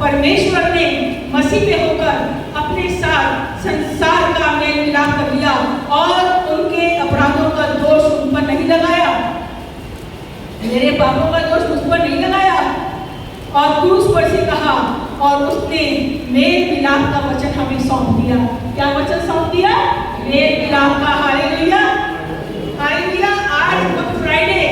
परमेश्वर ने मसीह में होकर अपने साथ संसार का मेल मिलाप कर लिया और उनके अपराधों का दोष उन पर नहीं लगाया, मेरे पापों का दोष उस पर नहीं लगाया और क्रूस पर से कहा और उसने मेल मिलाप का वचन हमें सौंप दिया। क्या वचन सौंप दिया? मेल मिलाप का। Hallelujah, hallelujah. आज गुड फ्राइडे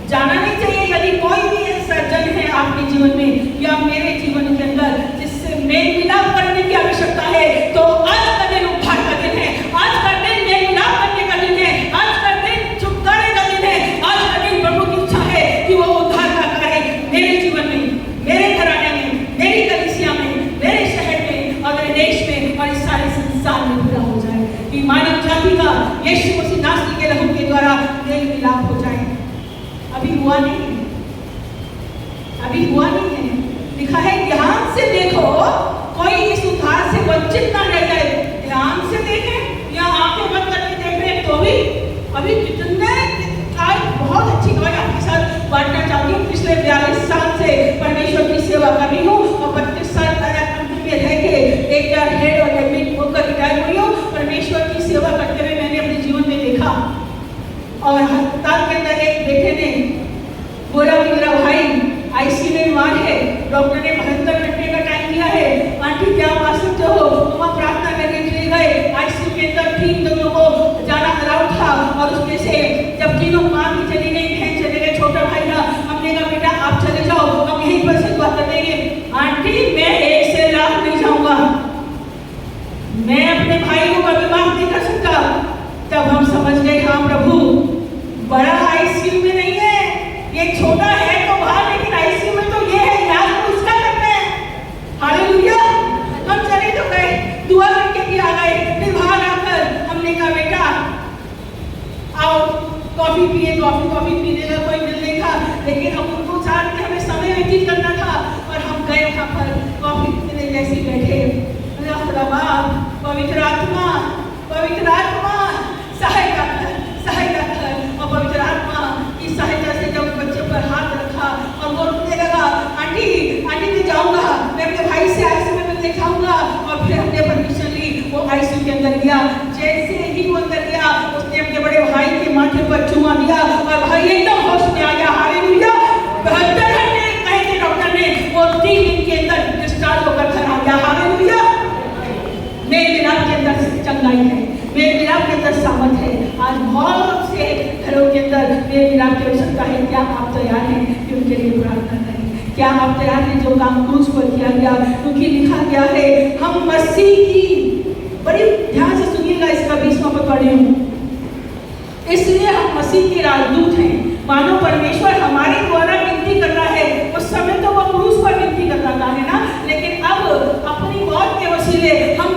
जाना नहीं चाहिए। यदि कोई भी ऐसा जन है आपके जीवन में या मेरे जीवन के अंदर जिससे मेल मिलाप करने की आवश्यकता है, तो आज का दिन उद्धार का दिन है, आज का दिन मेल मिलाप करने का दिन है, आज का दिन छुटकारे का दिन है, आज का दिन प्रभु की इच्छा है कि वो उद्धार का कार्य मेरे जीवन में, मेरे घराने में, मेरी कलीसिया में, मेरे शहर में और मेरे देश में और इस सारे संसार में पूरा हो जाए, कि मानव जाति का यीशु मसीह नासरी के लहू के द्वारा मेल मिलाप हो जाए। अभी हुआ नहीं है, अभी हुआ नहीं है। लिखा है ध्यान से देखो, कोई इस उद्धार से वंचित ना रह जाए। ध्यान से देखें या आंखें बंद करके देख रहे हैं तो भी अभी कितने आज बहुत अच्छी बात आपके साथ बांटना चाहती हूँ। पिछले 42 साल से परमेश्वर की सेवा कर रही हूँ और 32 साल कंपनी में रह के एक बार हेड और डेप्यूटी होकर रिटायर हुई हूँ। परमेश्वर की सेवा करते हुए मैंने अपने जीवन में देखा और अस्पताल के अंदर एक बेटे ने बोला कि मेरा भाई आईसीयू में बीमार है, डॉक्टर ने 72 घंटे का टाइम दिया है, आंटी क्या आप आ सकते हो? वहाँ प्रार्थना करने के लिए गए। आईसीयू के अंदर 3 लोगों को जाना अलाउड था और उसमें से जब तीनों माँ भी चली गई, बहन चले गए, छोटा भाई था, हमने कहा बेटा आप चले जाओ, हम यहीं पर से दुआ कर देंगे। आंटी मैं 1 से लाख नहीं जाऊँगा, मैं अपने भाई को कभी माफ नहीं कर सकता। तब हम समझ गए हाँ प्रभु, बड़ा आईसीयू में नहीं है, ये छोटा है तो बाहर, लेकिन आईसीयू में तो ये है, इलाज तो इसका करना है। हालेलुया। हम चले तो गए, दुआ करके भी आ गए। फिर बाहर आकर हमने कहा बेटा आओ कॉफी पिए। कॉफी पीने का कोई मिल नहीं था, लेकिन हम उनको चाह के हमें समय व्यतीत करना था और हम गए वहाँ पर कॉफी पीने जैसे बैठे। पवित्र आत्मा, पवित्र आत्मा सहायता कर, सहायता कर। और पवित्र आत्मा की सहायता से जब बच्चे पर हाथ रखा और वो रोने लगा, आंटी मैं जाऊंगा, मैं अपने भाई से आईसीयू में मिलने जाऊंगा। और फिर हमने परमिशन ली, वो आईसीयू के अंदर गया। जैसे ही वो अंदर गया, उसने अपने बड़े भाई के माथे पर चुमा दिया और भाई एकदम होश में आ गया। हालेलुया। 72 घंटे कहे थे डॉक्टर ने, वो 3 दिन के अंदर डिस्चार्ज होकर घर आ गया। हालेलुया। मेरे मिलाप के अंदर चंगाई है, मेरे मिलाप के अंदर सामर्थ है। आज बहुत से घरों के अंदर मेरे मिलाप की आवश्यकता है। क्या आप तैयार हैं कि उनके लिए प्रार्थना करें? क्या आप तैयार हैं? जो काम क्रूस पर किया गया, क्योंकि लिखा गया है हम मसीह की, बड़ी ध्यान से सुनिएगा, इसका 20वां पद पढ़ी हूँ, इसलिए हम मसीह के राजदूत हैं, मानो परमेश्वर हमारे द्वारा